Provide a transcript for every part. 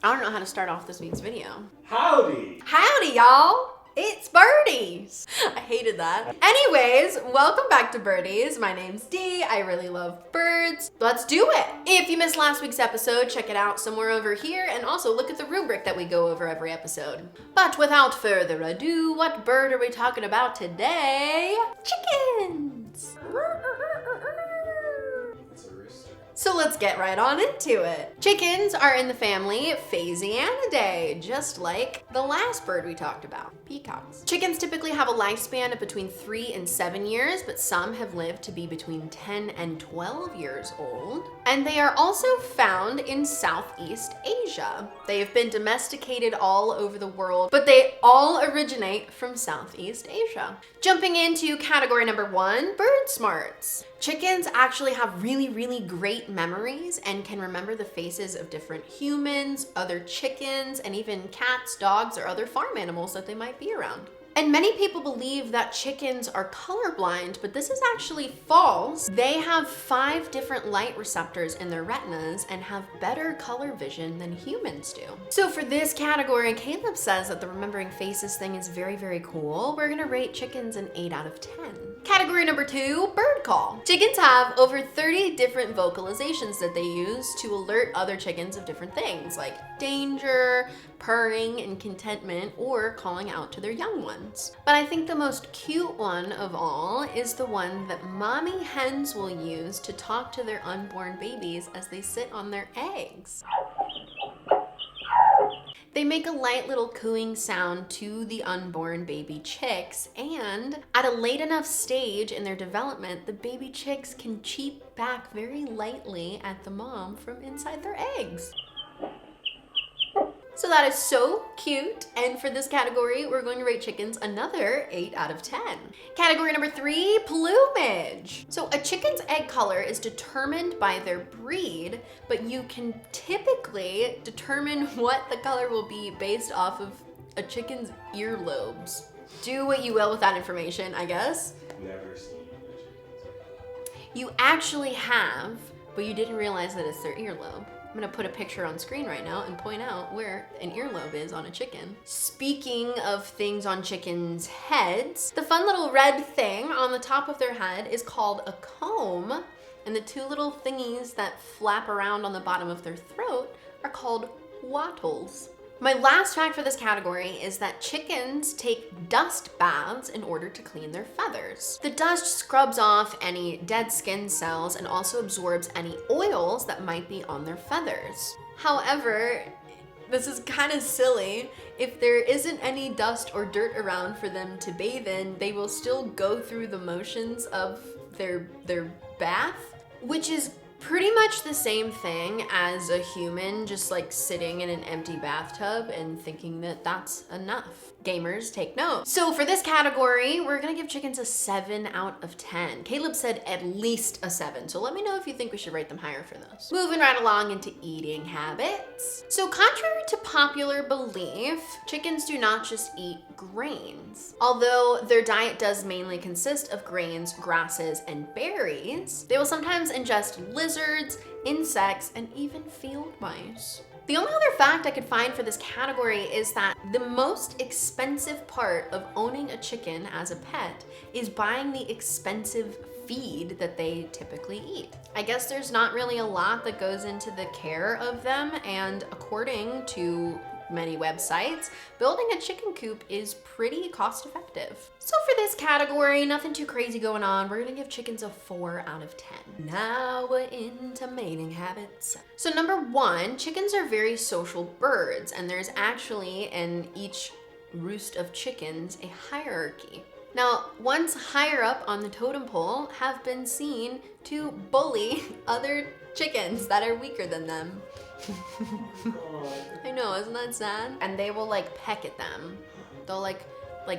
I don't know how to start off this week's video. Howdy! Howdy, y'all! It's Birdies! I hated that. Anyways, welcome back to Birdies. My name's Dee. I really love birds. Let's do it! If you missed last week's episode, check it out somewhere over here, and also look at the rubric that we go over every episode. But without further ado, what bird are we talking about today? Chickens! So let's get right on into it. Chickens are in the family Phasianidae, just like the last bird we talked about, peacocks. Chickens typically have a lifespan of between 3 and 7 years, but some have lived to be between 10 and 12 years old. And they are also found in Southeast Asia. They have been domesticated all over the world, but they all originate from Southeast Asia. Jumping into category number 1, bird smarts. Chickens actually have really great memories and can remember the faces of different humans, other chickens, and even cats, dogs, or other farm animals that they might be around. And many people believe that chickens are colorblind, but this is actually false. They have 5 different light receptors in their retinas and have better color vision than humans do. So for this category, Caleb says that the remembering faces thing is very cool. We're gonna rate chickens an 8 out of 10. Category number 2, bird call. Chickens have over 30 different vocalizations that they use to alert other chickens of different things, like danger, purring, and contentment, or calling out to their young ones. But I think the most cute one of all is the one that mommy hens will use to talk to their unborn babies as they sit on their eggs. They make a light little cooing sound to the unborn baby chicks, and at a late enough stage in their development, the baby chicks can cheep back very lightly at the mom from inside their eggs. So that is so cute, and for this category, we're going to rate chickens another 8 out of 10. Category number 3, plumage. So a chicken's egg color is determined by their breed, but you can typically determine what the color will be based off of a chicken's earlobes. Do what you will with that information, I guess. Never seen a chicken's. You actually have, but you didn't realize that it's their earlobe. I'm gonna put a picture on screen right now and point out where an earlobe is on a chicken. Speaking of things on chickens' heads, the fun little red thing on the top of their head is called a comb, and the 2 little thingies that flap around on the bottom of their throat are called wattles. My last fact for this category is that chickens take dust baths in order to clean their feathers. The dust scrubs off any dead skin cells and also absorbs any oils that might be on their feathers. However, this is kind of silly. If there isn't any dust or dirt around for them to bathe in, they will still go through the motions of their bath, which is pretty much the same thing as a human just like sitting in an empty bathtub and thinking that that's enough. Gamers, take note. So for this category, we're gonna give chickens a 7 out of 10. Caleb said at least a 7, so let me know if you think we should rate them higher for this. Moving right along into eating habits. So contrary to popular belief, chickens do not just eat grains. Although their diet does mainly consist of grains, grasses, and berries, they will sometimes ingest lizards, insects, and even field mice. The only other fact I could find for this category is that the most expensive part of owning a chicken as a pet is buying the expensive feed that they typically eat. I guess there's not really a lot that goes into the care of them, and according to many websites, building a chicken coop is pretty cost effective. So for this category, nothing too crazy going on. We're gonna give chickens a 4 out of 10. Now we're into mating habits. So number 1, chickens are very social birds, and there's actually in each roost of chickens a hierarchy. Now, ones higher up on the totem pole have been seen to bully other chickens that are weaker than them. I know, isn't that sad? And they will like peck at them. They'll like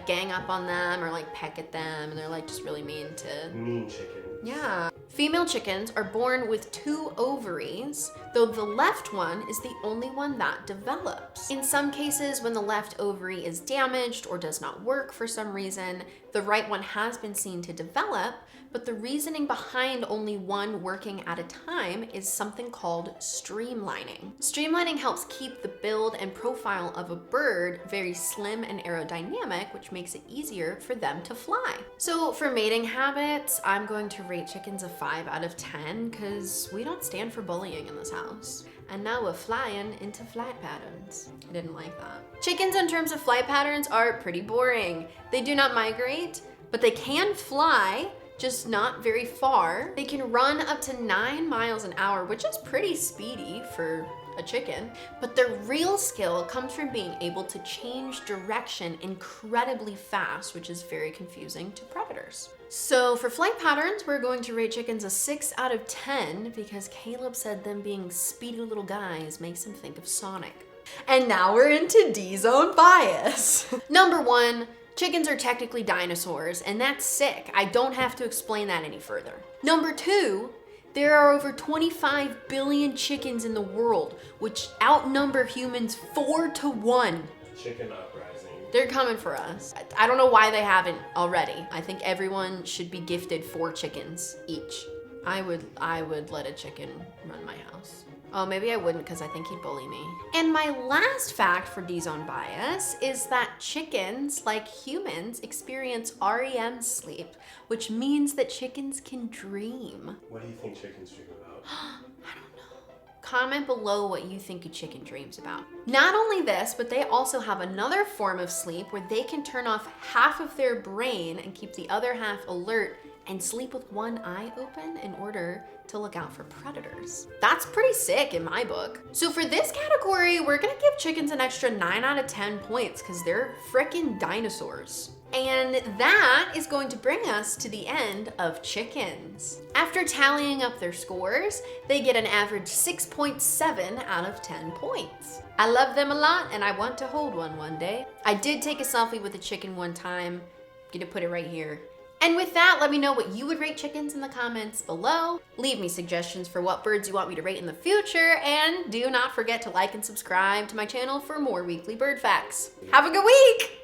gang up on them or like peck at them, and they're like just really mean to... Mean chickens. Yeah. Female chickens are born with 2 ovaries. though the left one is the only one that develops. In some cases, when the left ovary is damaged or does not work for some reason, the right one has been seen to develop, but the reasoning behind only one working at a time is something called streamlining. Streamlining helps keep the build and profile of a bird very slim and aerodynamic, which makes it easier for them to fly. So for mating habits, I'm going to rate chickens a 5 out of 10 because we don't stand for bullying in this house. And now we're flying into flight patterns. I didn't like that. Chickens in terms of flight patterns are pretty boring. They do not migrate, but they can fly, just not very far. They can run up to 9 miles an hour, which is pretty speedy for a chicken, but their real skill comes from being able to change direction incredibly fast, which is very confusing to predators. So for flight patterns, we're going to rate chickens a 6 out of 10 because Caleb said them being speedy little guys makes him think of Sonic. And now we're into dzone bias. Number 1, chickens are technically dinosaurs, and that's sick. I don't have to explain that any further. Number 2, there are over 25 billion chickens in the world, which outnumber humans 4 to 1. Chicken uprising. They're coming for us. I don't know why they haven't already. I think everyone should be gifted 4 chickens each. I would let a chicken run my house. Oh, maybe I wouldn't because I think he'd bully me. And my last fact for dzone bias is that chickens, like humans, experience REM sleep, which means that chickens can dream. What do you think chickens dream about? I don't know. Comment below what you think a chicken dreams about. Not only this, but they also have another form of sleep where they can turn off half of their brain and keep the other half alert and sleep with one eye open in order to look out for predators. That's pretty sick in my book. So for this category, we're gonna give chickens an extra 9 out of 10 points because they're frickin' dinosaurs. And that is going to bring us to the end of chickens. After tallying up their scores, they get an average 6.7 out of 10 points. I love them a lot and I want to hold one day. I did take a selfie with a chicken one time. I'm gonna put it right here. And with that, let me know what you would rate chickens in the comments below. Leave me suggestions for what birds you want me to rate in the future, and do not forget to like and subscribe to my channel for more weekly bird facts. Have a good week!